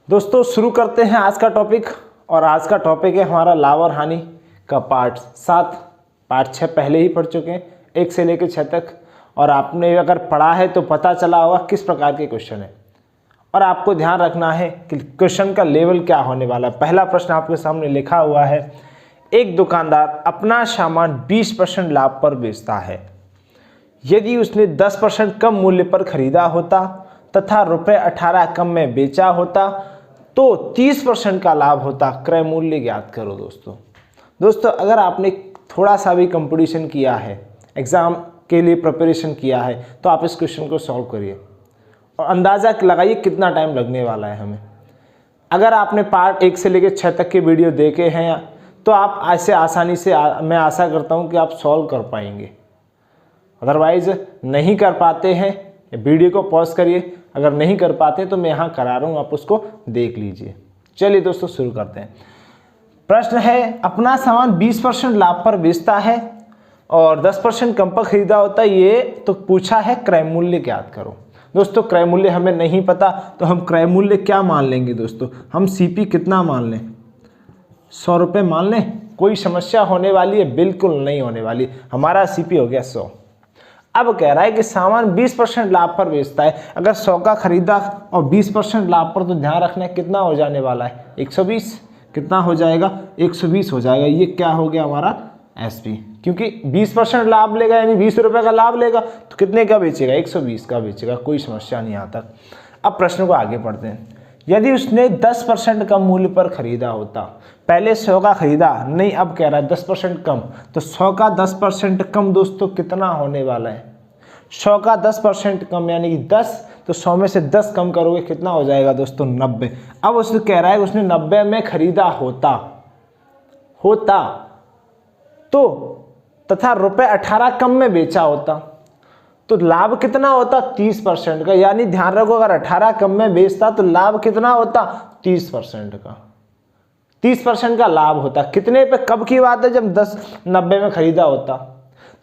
दोस्तों शुरू करते हैं आज का टॉपिक। और आज का टॉपिक है हमारा लाभ और हानि का पार्ट 7। पार्ट 6 पहले ही पढ़ चुके हैं, 1 से लेकर 6 तक। और आपने अगर पढ़ा है तो पता चला होगा किस प्रकार के क्वेश्चन है। और आपको ध्यान रखना है कि क्वेश्चन का लेवल क्या होने वाला है। पहला प्रश्न आपके सामने लिखा हुआ है, एक दुकानदार अपना सामान 20% लाभ पर बेचता है। यदि उसने 10% कम मूल्य पर खरीदा होता तथा ₹18 कम में बेचा होता तो 30% का लाभ होता। क्रय मूल्य ज्ञात करो। दोस्तों अगर आपने थोड़ा सा भी कंपटीशन किया है, एग्जाम के लिए प्रिपरेशन किया है, तो आप इस क्वेश्चन को सॉल्व करिए और अंदाज़ा लगाइए कितना टाइम लगने वाला है हमें। अगर आपने पार्ट 1 से लेकर 6 तक के वीडियो देखे हैं तो आप ऐसे आसानी से मैं आशा करता हूं कि आप सॉल्व कर पाएंगे। अदरवाइज नहीं कर पाते हैं, वीडियो को पॉज करिए। अगर नहीं कर पाते तो मैं यहाँ करा रहा हूँ, आप उसको देख लीजिए। चलिए दोस्तों शुरू करते हैं। प्रश्न है, अपना सामान 20% लाभ पर बेचता है और 10% कम पर खरीदा होता है। ये तो पूछा है क्रय मूल्य ज्ञात करो। दोस्तों क्रय मूल्य हमें नहीं पता तो हम क्रय मूल्य क्या मान लेंगे दोस्तों? हम सीपी कितना मान लें? 100 रुपये मान लें। कोई समस्या होने वाली है? बिल्कुल नहीं होने वाली। हमारा सीपी हो गया 100। अब कह रहा है कि सामान 20% लाभ पर बेचता है। अगर 100 का खरीदा और 20% लाभ पर, तो ध्यान रखना है कितना हो जाने वाला है? 120। कितना हो जाएगा? 120 हो जाएगा। ये क्या हो गया हमारा? एसपी। क्योंकि 20% लाभ लेगा यानी 20 रुपये का लाभ लेगा तो कितने का बेचेगा? 120 का बेचेगा। कोई समस्या नहीं आता। अब प्रश्न को आगे पढ़ते हैं। यदि उसने 10% कम मूल्य पर खरीदा होता, पहले 100 का खरीदा नहीं, अब कह रहा है 10% कम, तो 100 का 10% कम दोस्तों कितना होने वाला है? 100 का 10% कम यानी कि 10, तो 100 में से 10 कम करोगे कितना हो जाएगा दोस्तों? 90। अब उसने कह रहा है उसने 90 में खरीदा होता तो तथा ₹18 कम में बेचा होता तो लाभ कितना होता? 30% का। यानी ध्यान रखो, अगर 18 कम में बेचता तो लाभ कितना होता? 30% का। 30% का लाभ होता। कितने पे? कब की बात है? जब 90 में खरीदा होता।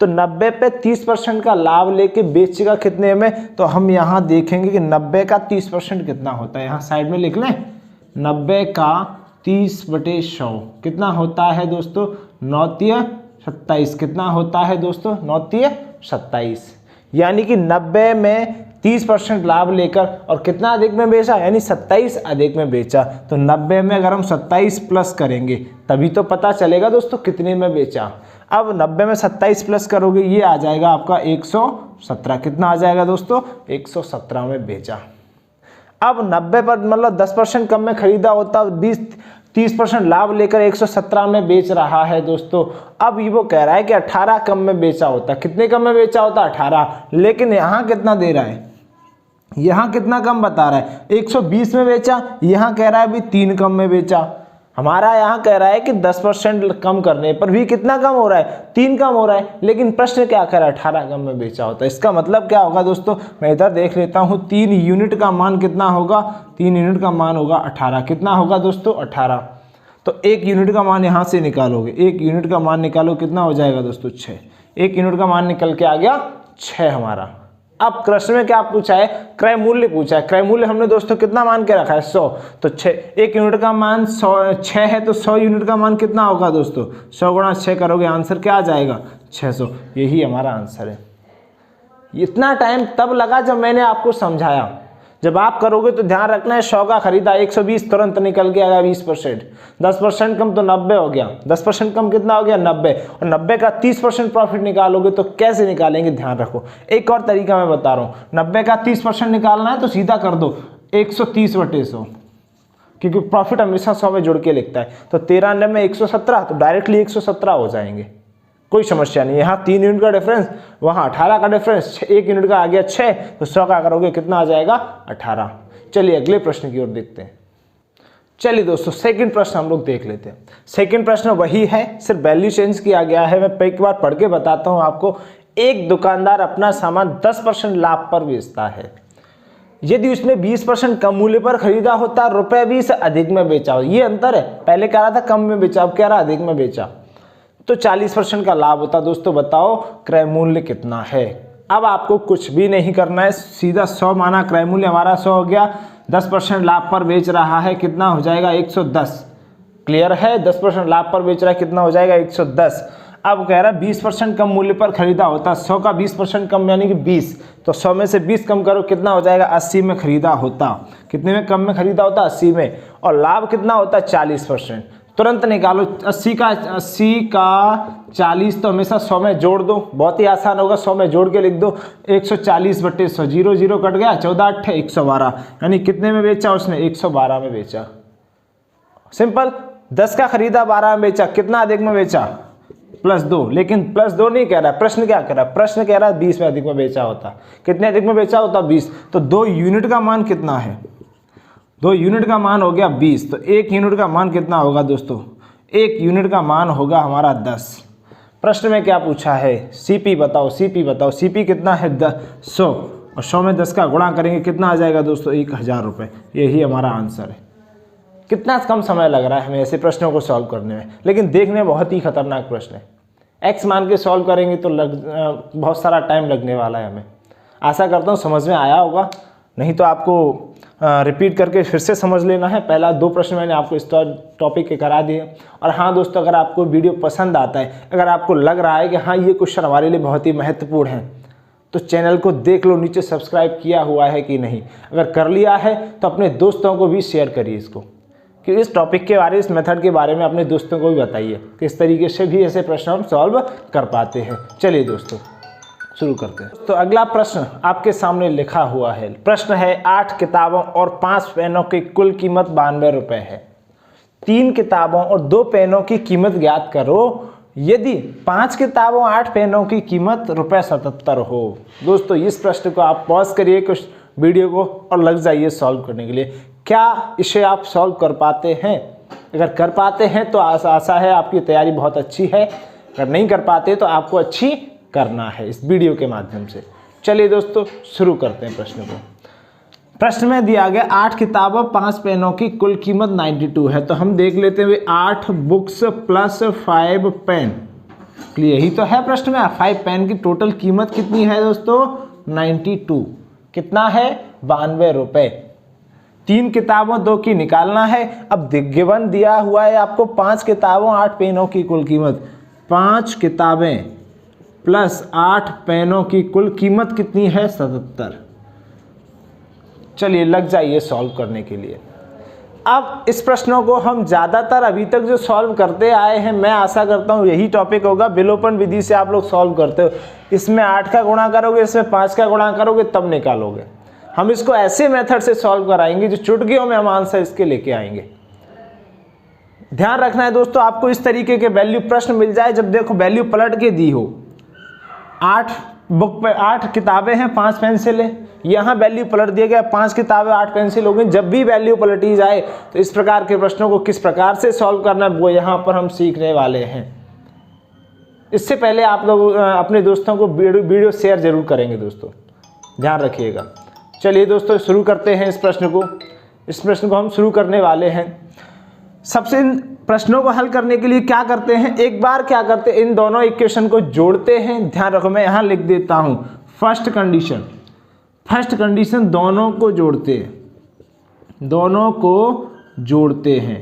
तो 90 पे 30% का लाभ लेके बेचेगा कितने में? तो हम यहाँ देखेंगे कि 90 का 30% कितना होता है। यहाँ साइड में लिख लें, 90 का 30/100 कितना होता है दोस्तों? 9×27। कितना होता है दोस्तों? 9×27। यानी कि 90 में 30% लाभ लेकर और कितना अधिक में बेचा? यानी 27 अधिक में बेचा। तो 90 में अगर हम 27 प्लस करेंगे तभी तो पता चलेगा दोस्तों कितने में बेचा। अब 90 में 27 प्लस करोगे, ये आ जाएगा आपका 117। कितना आ जाएगा दोस्तों? 117 में बेचा। अब 90 पर मतलब 10% कम में खरीदा होता, 30% लाभ लेकर 117 में बेच रहा है दोस्तों। अब ये वो कह रहा है कि 18 कम में बेचा होता। कितने कम में बेचा होता? 18। लेकिन यहाँ कितना दे रहा है? यहाँ कितना कम बता रहा है? 120 में बेचा। यहाँ कह रहा है अभी 3 कम में बेचा। हमारा यहाँ कह रहा है कि 10% कम करने पर भी कितना कम हो रहा है? 3 कम हो रहा है। लेकिन प्रश्न क्या कह रहा है? 18 कम में बेचा होता है। इसका मतलब क्या होगा दोस्तों? मैं इधर देख लेता हूँ। 3 यूनिट का मान कितना होगा? 3 यूनिट का मान होगा 18। कितना होगा दोस्तों? 18। तो 1 यूनिट का मान यहाँ से निकालोगे। 1 यूनिट का मान निकालो, कितना हो जाएगा दोस्तों? 6। 1 यूनिट का मान निकल के आ गया 6 हमारा। अब प्रश्न में क्या पूछा है? क्रय मूल्य पूछा है। क्रय मूल्य हमने दोस्तों कितना मान के रखा है? 100। तो 1 यूनिट का मान 6 है तो 100 यूनिट का मान कितना होगा दोस्तों? 100 गुणा 6 करोगे, आंसर क्या आ जाएगा? 600। यही हमारा आंसर है। इतना टाइम तब लगा जब मैंने आपको समझाया। जब आप करोगे तो ध्यान रखना है, 100 का खरीदा 120 तुरंत निकल के आएगा 20%। 10% कम तो 90 हो गया। 10% कम कितना हो गया? 90। और 90 का 30% प्रॉफिट निकालोगे तो कैसे निकालेंगे? ध्यान रखो, एक और तरीका मैं बता रहा हूँ। 90 का 30% निकालना है तो सीधा कर दो 130/100, क्योंकि प्रॉफिट हमेशा 100 में जुड़ के लिखता है। तो 13 में 117, तो डायरेक्टली 117 हो जाएंगे। कोई समस्या नहीं। यहाँ 3 यूनिट का डिफरेंस, वहाँ 18 का डिफरेंस, 1 यूनिट का आ गया 6, तो 100 का करोगे कितना आ जाएगा? 18। चलिए अगले प्रश्न की ओर देखते हैं। चलिए दोस्तों सेकंड प्रश्न हम लोग देख लेते हैं। सेकंड प्रश्न वही है, सिर्फ वैल्यू चेंज किया गया है। मैं एक बार पढ़ के बताता हूँ आपको। एक दुकानदार अपना सामान 10% लाभ पर बेचता है। यदि उसने 20% कम मूल्य पर खरीदा होता, ₹20 अधिक में बेचा हो। ये अंतर है, पहले कह रहा था कम में बेचा, अब कह रहा अधिक में बेचा, तो 40% का लाभ होता। दोस्तों बताओ क्रय मूल्य कितना है? अब आपको कुछ भी नहीं करना है, सीधा 100 माना, क्रय मूल्य हमारा 100 हो गया। 10% लाभ पर बेच रहा है, कितना हो जाएगा 110। क्लियर है, 10% लाभ पर बेच रहा है, कितना हो जाएगा 110। अब कह रहा है 20% कम मूल्य पर खरीदा होता, 100 का 20% कम यानी कि 20, तो 100 में से 20 कम करो, कितना हो जाएगा 80 में खरीदा होता। कितने में कम में खरीदा होता, 80 में। और लाभ कितना होता है 40%। तुरंत निकालो 80 का 40 तो हमेशा 100 में जोड़ दो, बहुत ही आसान होगा, 100 में जोड़ के लिख दो 140/100, 0 0 कट गया, 14 8 112, यानी कितने में बेचा उसने 112 में बेचा। सिंपल, 10 का खरीदा 12 में बेचा, कितना अधिक में बेचा +2, लेकिन +2 नहीं कह रहा है, प्रश्न क्या कह रहा है, प्रश्न कह रहा है 20 में अधिक में बेचा होता। कितने अधिक में बेचा होता 20, तो 2 यूनिट का मान कितना है, 2 यूनिट का मान हो गया 20, तो 1 यूनिट का मान कितना होगा दोस्तों, 1 यूनिट का मान होगा हमारा 10। प्रश्न में क्या पूछा है, सीपी बताओ, सीपी बताओ, सीपी कितना है 100, और 100 में 10 का गुणा करेंगे, कितना आ जाएगा दोस्तों 1000 रुपये। यही हमारा आंसर है। कितना कम समय लग रहा है हमें ऐसे प्रश्नों को सॉल्व करने में, लेकिन देखने में बहुत ही खतरनाक प्रश्न है। एक्स मान के सॉल्व करेंगे तो बहुत सारा टाइम लगने वाला है हमें। आशा करता हूँ समझ में आया होगा, नहीं तो आपको रिपीट करके फिर से समझ लेना है। पहला 2 प्रश्न मैंने आपको इस टॉपिक के करा दिए। और हाँ दोस्तों, अगर आपको वीडियो पसंद आता है, अगर आपको लग रहा है कि हाँ ये क्वेश्चन हमारे लिए बहुत ही महत्वपूर्ण है, तो चैनल को देख लो नीचे सब्सक्राइब किया हुआ है कि नहीं। अगर कर लिया है तो अपने दोस्तों को भी शेयर करिए इसको, कि इस टॉपिक के बारे में, इस मेथड के बारे में अपने दोस्तों को भी बताइए कि इस तरीके से भी ऐसे प्रश्न हम सॉल्व कर पाते हैं। चलिए दोस्तों शुरू करते हैं। तो अगला प्रश्न आपके सामने लिखा हुआ है। प्रश्न है 8 किताबों और 5 पेनों की कुल कीमत 92 रुपये है। 3 किताबों और 2 पेनों की कीमत ज्ञात करो यदि 5 किताबों 8 पेनों की कीमत ₹77 हो। दोस्तों इस प्रश्न को आप पॉज करिए कुछ वीडियो को और लग जाइए सॉल्व करने के लिए। क्या इसे आप सॉल्व कर पाते हैं? अगर कर पाते हैं तो आशा है आपकी तैयारी बहुत अच्छी है। अगर नहीं कर पाते तो आपको अच्छी करना है इस वीडियो के माध्यम से। चलिए दोस्तों शुरू करते हैं प्रश्न को। प्रश्न में दिया गया 8 किताबों 5 पेनों की कुल कीमत 92 है। तो हम देख लेते हैं 8 बुक्स प्लस 5 पेन। यही तो है प्रश्न में। 5 पेन की टोटल कीमत कितनी है दोस्तों 92। कितना है 92 रुपये। 3 किताबों 2 की निकालना है। अब गिवन दिया हुआ है आपको 5 किताबों 8 पेनों की कुल कीमत। 5 किताबें प्लस 8 पेनों की कुल कीमत कितनी है 77। चलिए लग जाइए सॉल्व करने के लिए। अब इस प्रश्नों को हम ज़्यादातर अभी तक जो सॉल्व करते आए हैं, मैं आशा करता हूँ यही टॉपिक होगा। विलोपन विधि से आप लोग सॉल्व करते हो। इसमें 8 का गुणा करोगे, इसमें 5 का गुणा करोगे, तब निकालोगे। हम इसको ऐसे मेथड से सॉल्व कराएंगे जो चुटकियों में हम आंसर इसके लेके आएंगे। ध्यान रखना है दोस्तों, आपको इस तरीके के वैल्यू प्रश्न मिल जाए जब देखो वैल्यू पलट के दी हो। 8 बुक पे 8 किताबें हैं 5 पेंसिलें, यहाँ वैल्यू पलट दिया गया 5 किताबें 8 पेंसिल हो गई। जब भी वैल्यू पलटी जाए तो इस प्रकार के प्रश्नों को किस प्रकार से सॉल्व करना है वो यहाँ पर हम सीखने वाले हैं। इससे पहले आप लोग अपने दोस्तों को वीडियो शेयर जरूर करेंगे दोस्तों, ध्यान रखिएगा। चलिए दोस्तों शुरू करते हैं इस प्रश्न को। इस प्रश्न को हम शुरू करने वाले हैं। सबसे प्रश्नों को हल करने के लिए क्या करते हैं, एक बार क्या करते हैं इन दोनों इक्वेशन को जोड़ते हैं। ध्यान रखो मैं यहाँ लिख देता हूँ फर्स्ट कंडीशन दोनों को जोड़ते हैं, दोनों को जोड़ते हैं।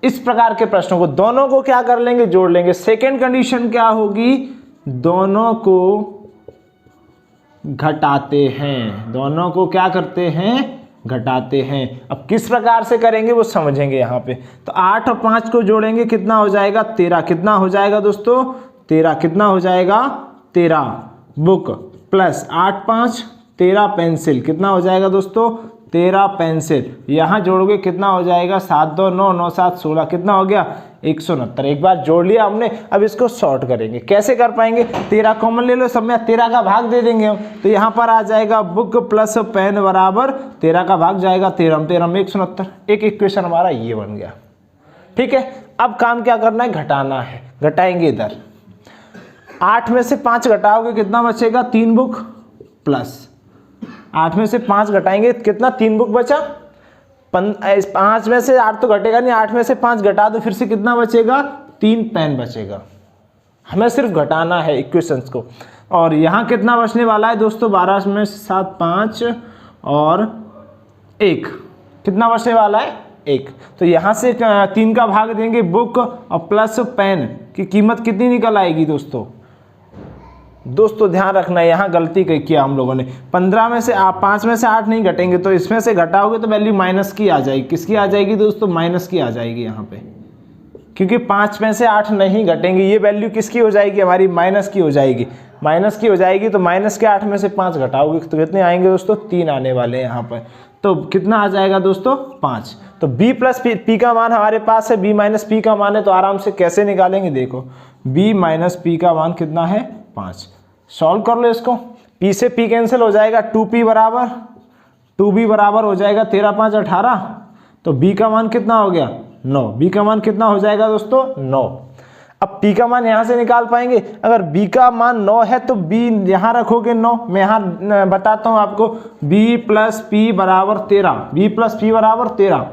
इस प्रकार के प्रश्नों को दोनों को क्या कर लेंगे जोड़ लेंगे। सेकेंड कंडीशन क्या होगी, दोनों को घटाते हैं। दोनों को क्या करते हैं घटाते हैं। अब किस प्रकार से करेंगे वो समझेंगे यहाँ पे। तो 8 और 5 को जोड़ेंगे कितना हो जाएगा 13। कितना हो जाएगा दोस्तों 13। कितना हो जाएगा 13 बुक प्लस 8 5 13 पेंसिल। कितना हो जाएगा दोस्तों 13 पेंसिल। यहाँ जोड़ोगे कितना हो जाएगा 7 2 9 9 7 16। कितना हो गया 169। एक बार जोड़ लिया हमने। अब इसको शॉर्ट करेंगे। कैसे कर पाएंगे, 13 कॉमन ले लो, सब में 13 का भाग दे देंगे हम। तो यहाँ पर आ जाएगा बुक प्लस पेन बराबर 13 का भाग जाएगा 13 में 169। एक इक्वेशन हमारा ये बन गया। ठीक है, अब काम क्या करना है घटाना है। घटाएंगे इधर 8 में से 5 घटाओगे कितना बचेगा 3 बुक प्लस 8 में से 5 घटाएंगे कितना 3 बुक बचा। 5 में से 8 तो घटेगा नहीं, 8 में से 5 घटा दो फिर से कितना बचेगा 3 पेन बचेगा। हमें सिर्फ घटाना है इक्वेशंस को। और यहाँ कितना बचने वाला है दोस्तों 12 में से 7 5 और 1, कितना बचने वाला है 1। तो यहाँ से 3 का भाग देंगे, बुक और प्लस पेन की कीमत कितनी निकल आएगी दोस्तों। दोस्तों ध्यान रखना है, यहाँ गलती किया हम लोगों ने। 15 में से आप 5 में से 8 नहीं घटेंगे, तो इसमें से घटाओगे तो वैल्यू माइनस की आ जाएगी। किसकी आ जाएगी दोस्तों, माइनस की आ जाएगी यहाँ पे, क्योंकि 5 में से 8 नहीं घटेंगे। ये वैल्यू किसकी हो जाएगी, हमारी माइनस की हो जाएगी। माइनस की हो जाएगी तो माइनस के 8 में से 5 घटाओगे तो कितने आएंगे दोस्तों, 3 आने वाले हैं यहाँ पर। तो कितना आ जाएगा दोस्तों, 5। तो b प्लस पी का मान हमारे पास है, b माइनस पी का मान है, तो आराम से कैसे निकालेंगे, देखो b माइनस पी का मान कितना है 5। सॉल्व कर लो इसको, p से p कैंसिल हो जाएगा, 2p बराबर 2b बराबर हो जाएगा 13 5 18। तो b का मान कितना हो गया 9, b का मान कितना हो जाएगा दोस्तों 9। अब p का मान यहाँ से निकाल पाएंगे, अगर b का मान 9 है तो b यहाँ रखोगे 9। मैं यहाँ बताता हूँ आपको, b प्लस पी बराबर 13, b प्लस पी बराबर 13।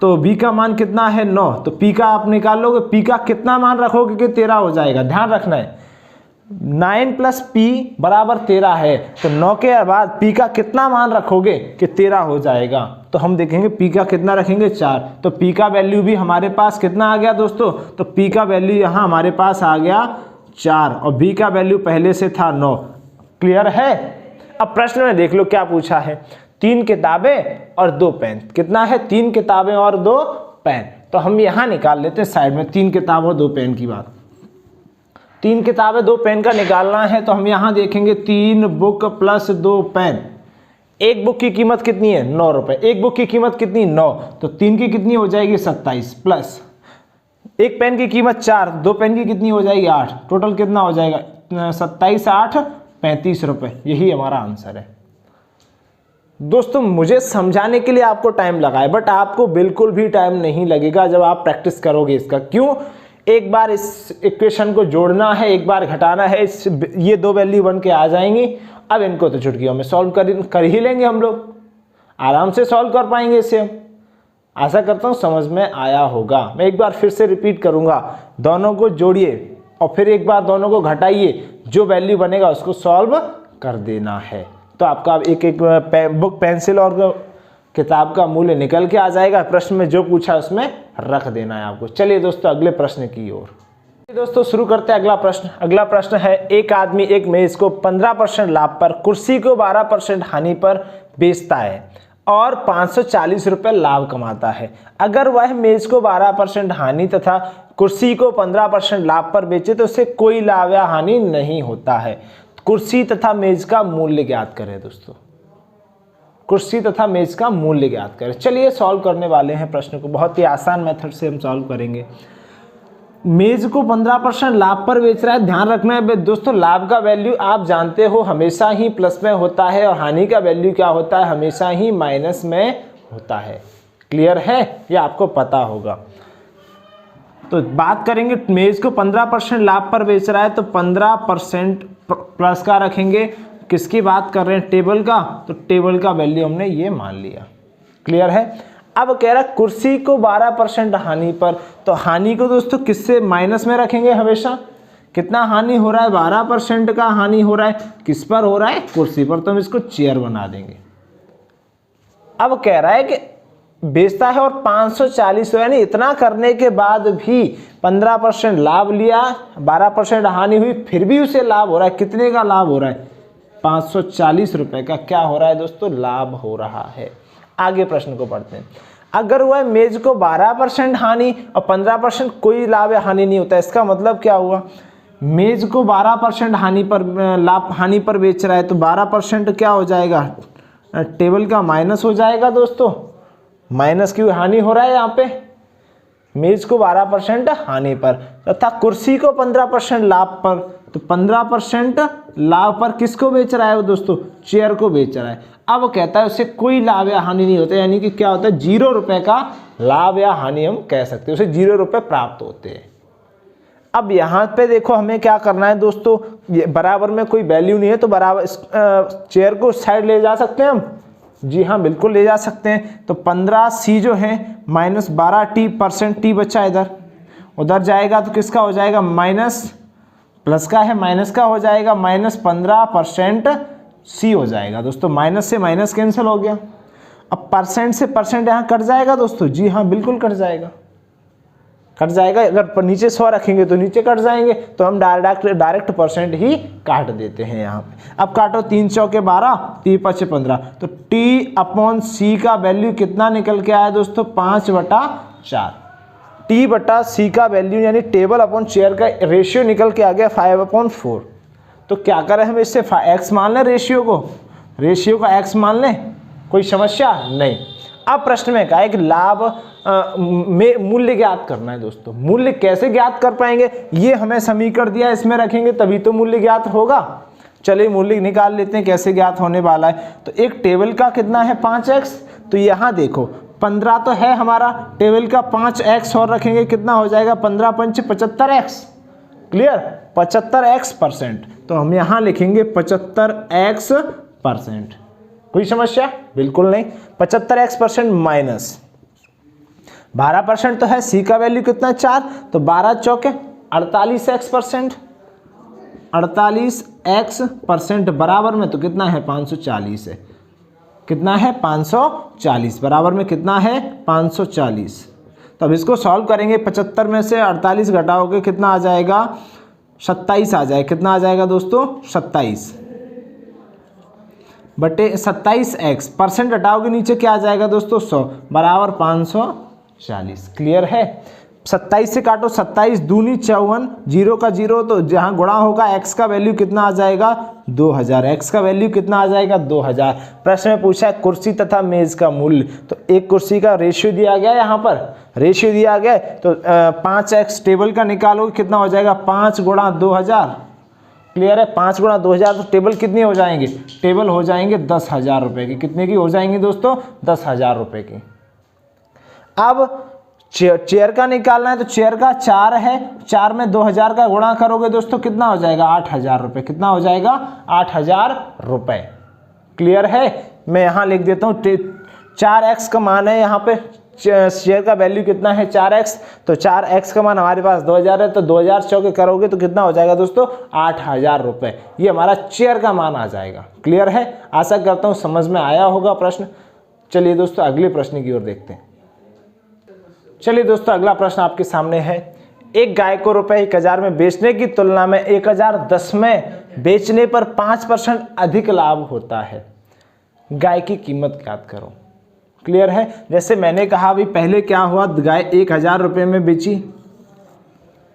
तो b का मान कितना है 9, तो p का आप निकाल लोगे, p का कितना मान रखोगे कि 13 हो जाएगा। ध्यान रखना है 9 प्लस p बराबर 13 है, तो 9 के बाद p का कितना मान रखोगे कि 13 हो जाएगा। तो हम देखेंगे p का कितना रखेंगे 4, तो p का वैल्यू भी हमारे पास कितना आ गया दोस्तों, तो p का वैल्यू यहाँ हमारे पास आ गया 4 और b का वैल्यू पहले से था 9। क्लियर है। अब प्रश्न में देख लो क्या पूछा है, 3 किताबें और 2 पेन। कितना है, 3 किताबें और 2 पेन। तो हम यहाँ निकाल लेते हैं साइड में 3 किताबों और 2 पेन की बात। 3 किताबें 2 पेन का निकालना है, तो हम यहाँ देखेंगे 3 बुक प्लस 2 पेन। एक बुक की कीमत कितनी है 9 रुपए, एक बुक की कीमत कितनी 9, तो 3 की कितनी हो जाएगी 27 प्लस एक पेन की कीमत 4, 2 पेन की कितनी हो जाएगी 8, टोटल कितना हो जाएगा 27 8 35 रुपए। यही हमारा आंसर है दोस्तों। मुझे समझाने के लिए आपको टाइम लगा है, बट आपको बिल्कुल भी टाइम नहीं लगेगा जब आप प्रैक्टिस करोगे इसका। क्यों, एक बार इस इक्वेशन को जोड़ना है, एक बार घटाना है, ये 2 वैल्यू बन के आ जाएंगी। अब इनको तो चुटकियों में सॉल्व कर ही लेंगे हम लोग, आराम से सॉल्व कर पाएंगे इसे हम। आशा करता हूँ समझ में आया होगा। मैं एक बार फिर से रिपीट करूँगा, दोनों को जोड़िए और फिर एक बार दोनों को घटाइए, जो वैल्यू बनेगा उसको सॉल्व कर देना है। तो आपका एक एक बुक पेंसिल और किताब का मूल्य निकल के आ जाएगा। प्रश्न में जो पूछा उसमें रख देना है आपको। चलिए दोस्तों अगले प्रश्न की ओर दोस्तों शुरू करते हैं। अगला प्रश्न है, एक आदमी एक मेज को 15% लाभ पर, कुर्सी को 12% हानि पर बेचता है और 540 रुपये लाभ कमाता है। अगर वह मेज को 12% हानि तथा कुर्सी को 15% लाभ पर बेचे तो उसे कोई लाभ या हानि नहीं होता है। कुर्सी तथा मेज का मूल्य ज्ञात करें दोस्तों, कुर्सी तथा मेज का मूल्य ज्ञात करें। चलिए सॉल्व करने वाले हैं प्रश्न को, बहुत ही आसान मेथड से हम सॉल्व करेंगे। मेज को 15% लाभ पर बेच रहा है। ध्यान रखना है दोस्तों, लाभ का वैल्यू आप जानते हो हमेशा ही प्लस में होता है और हानि का वैल्यू क्या होता है, हमेशा ही माइनस में होता है। क्लियर है, ये आपको पता होगा। तो बात करेंगे मेज को 15% लाभ पर बेच रहा है, तो 15% प्लस का रखेंगे। किसकी बात कर रहे हैं, टेबल का, तो टेबल का वैल्यू हमने ये मान लिया। क्लियर है। अब कह रहा है कुर्सी को 12% हानि पर, तो हानि को दोस्तों किससे माइनस में रखेंगे हमेशा। कितना हानि हो रहा है, 12% का हानि हो रहा है। किस पर हो रहा है, कुर्सी पर, तो हम इसको चेयर बना देंगे। अब कह रहा है कि बेचता है और 540, यानी इतना करने के बाद भी 15% लाभ लिया, 12% हानि हुई, फिर भी उसे लाभ हो रहा है। कितने का लाभ हो रहा है, 540 रुपए का क्या हो रहा है दोस्तों, लाभ हो रहा है। आगे प्रश्न को पढ़ते हैं। अगर वह मेज को 12% हानि और 15% कोई लाभ या हानि नहीं होता, इसका मतलब क्या हुआ, मेज को 12% हानि पर लाभ हानि पर बेच रहा है, तो 12% क्या हो जाएगा, टेबल का माइनस हो जाएगा दोस्तों। माइनस की हानि हो रहा है यहाँ पे, मेज को 12% हानि पर, तथा कुर्सी को 15% लाभ पर, तो 15% लाभ पर किसको बेच रहा है वो दोस्तों, चेयर को बेच रहा है। अब वो कहता है उससे कोई लाभ या हानि नहीं होता, यानी कि क्या होता है, 0 रुपए का लाभ या हानि हम कह सकते हैं, उसे 0 रुपए प्राप्त होते हैं। अब यहाँ पे देखो हमें क्या करना है दोस्तों, ये बराबर में कोई वैल्यू नहीं है, तो बराबर चेयर को साइड ले जा सकते हैं हम। जी हाँ बिल्कुल ले जा सकते हैं। तो 15C जो है माइनस 12% टी बचा इधर, उधर जाएगा तो किसका हो जाएगा, माइनस, प्लस का है माइनस का हो जाएगा, -15% सी हो जाएगा दोस्तों। माइनस से माइनस कैंसिल हो गया। अब परसेंट से परसेंट यहाँ कट जाएगा दोस्तों, जी हाँ बिल्कुल कट जाएगा, कट जाएगा। अगर नीचे 100 रखेंगे तो नीचे कट जाएंगे, तो हम डायरेक्ट परसेंट ही काट देते हैं यहाँ पे। अब काटो 3 चौके 12, 3 5 15, तो T/C का वैल्यू कितना निकल के आया दोस्तों, 5/4। T/C का वैल्यू यानी टेबल अपॉन चेयर का रेशियो निकल के आ गया 5/4। तो क्या करें हम इससे x मान लें, रेशियो का x मान लें, कोई समस्या नहीं। अब प्रश्न में कहा है कि लाभ में मूल्य ज्ञात करना है दोस्तों। मूल्य कैसे ज्ञात कर पाएंगे, ये हमें समीकरण दिया, इसमें रखेंगे तभी तो मूल्य ज्ञात होगा। चलिए मूल्य निकाल लेते हैं कैसे ज्ञात होने वाला है। तो एक टेबल का कितना है 5x, तो यहाँ देखो 15 तो है हमारा, टेबल का 5x और रखेंगे कितना हो जाएगा, 15 पंच 75x, क्लियर, 75x%। तो हम यहाँ लिखेंगे 75x%। कोई समस्या बिल्कुल नहीं। 75x% माइनस 12% तो है, सी का वैल्यू कितना 4, तो 12 चौके 48x%, 48x% बराबर में तो कितना है 540 है, कितना है 540, बराबर में कितना है 540। तो अब इसको सॉल्व करेंगे, 75 में से 48 घटाओगे कितना आ जाएगा, 27 आ जाएगा। कितना आ जाएगा दोस्तों, 27 बटे 27x, परसेंट हटाओगे नीचे क्या आ जाएगा दोस्तों 100, बराबर 540। क्लियर है। 27 से काटो, 27 दूनी 54, 0 का 0, तो जहाँ गुणा होगा x का वैल्यू कितना आ जाएगा 2000, x का वैल्यू कितना आ जाएगा 2000। प्रश्न में पूछा है कुर्सी तथा मेज का मूल्य, तो एक कुर्सी का रेशियो दिया गया, यहाँ पर रेशियो दिया गया, तो 5x टेबल का निकालोगे कितना हो जाएगा 5 गुणा 2000। क्लियर है, 5 गुणा 2000, तो टेबल कितनी हो जाएंगे, टेबल हो जाएंगे 10,000 रुपए की। कितने की हो जाएंगी दोस्तों, 10,000 रुपए की। अब चेयर का निकालना है, तो चेयर का 4 है, 4 में 2000 का गुणा करोगे दोस्तों कितना हो जाएगा 8,000 रुपए। कितना हो जाएगा 8,000 रुपए। क्लियर है। मैं यहाँ लिख देता हूँ 4x का मान है, यहाँ पे शेयर का वैल्यू कितना है 4x, तो 4x का मान हमारे पास 2000 है, तो 2000 चौके करोगे तो कितना हो जाएगा दोस्तों 8,000 रुपए। ये हमारा चेयर का मान आ जाएगा। क्लियर है, आशा करता हूँ समझ में आया होगा प्रश्न। चलिए दोस्तों अगले प्रश्न की ओर देखते हैं। चलिए दोस्तों अगला प्रश्न आपके सामने है, एक गाय को रुपए 1000 में बेचने की तुलना में 1010 में बेचने पर 5% अधिक लाभ होता है, गाय की कीमत ज्ञात करो। क्लियर है। जैसे मैंने कहा अभी पहले क्या हुआ, गाय 1000 रुपये में बेची,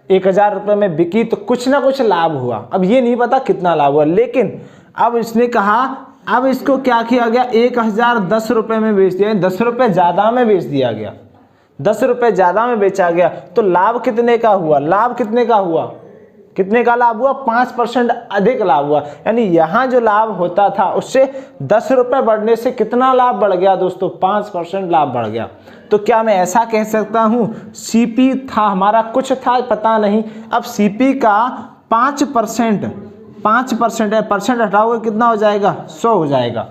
1000 रुपये में बिकी, तो कुछ ना कुछ लाभ हुआ। अब ये नहीं पता कितना लाभ हुआ, लेकिन अब इसने कहा अब इसको क्या किया गया 1010 रुपये में बेच दिया, 10 रुपये ज़्यादा में बेच दिया गया, 10 रुपये ज़्यादा में बेचा गया, तो लाभ कितने का हुआ, लाभ कितने का हुआ, कितने का लाभ हुआ 5% अधिक लाभ हुआ। यानी यहाँ जो लाभ होता था उससे 10 रुपये बढ़ने से कितना लाभ बढ़ गया दोस्तों, 5% लाभ बढ़ गया। तो क्या मैं ऐसा कह सकता हूँ सीपी था हमारा, कुछ था पता नहीं, अब सीपी का 5% है, परसेंट हटाओगे कितना हो जाएगा 100 हो जाएगा।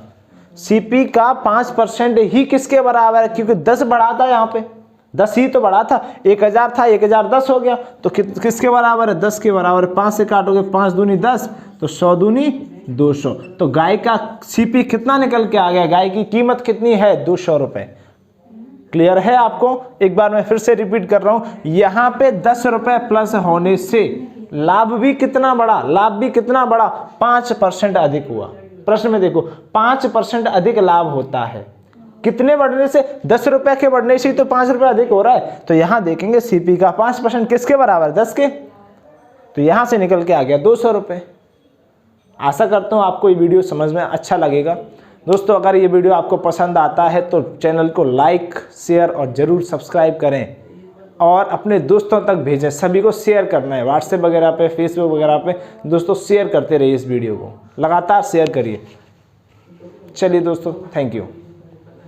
सीपी का 5% ही किसके बराबर है, क्योंकि 10 बढ़ा था, यहाँ पे 10 ही तो बढ़ा था, 1000 था 1010 हो गया, तो किसके बराबर है 10 के बराबर है। 5 से काटोगे 5 दूनी 10, तो 100 दूनी 200, तो गाय का सीपी कितना निकल के आ गया, गाय की कीमत कितनी है 200 रुपये। क्लियर है आपको। एक बार मैं फिर से रिपीट कर रहा हूं, यहाँ पे 10 रुपये प्लस होने से लाभ भी कितना बढ़ा, लाभ भी कितना बढ़ा 5% अधिक हुआ। प्रश्न में देखो 5% अधिक लाभ होता है, कितने बढ़ने से, 10 रुपए के बढ़ने से ही तो 5 रुपए अधिक हो रहा है। तो यहां देखेंगे सीपी का 5% किसके बराबर, 10 के, तो यहां से निकल के आ गया 200 रुपए। आशा करता हूं आपको ये वीडियो समझ में अच्छा लगेगा। दोस्तों अगर ये वीडियो आपको पसंद आता है तो चैनल को लाइक शेयर और जरूर सब्सक्राइब करें और अपने दोस्तों तक भेजें, सभी को शेयर करना है, व्हाट्सएप वगैरह पे, फेसबुक वगैरह पे दोस्तों शेयर करते रहिए, इस वीडियो को लगातार शेयर करिए। चलिए दोस्तों, थैंक यू।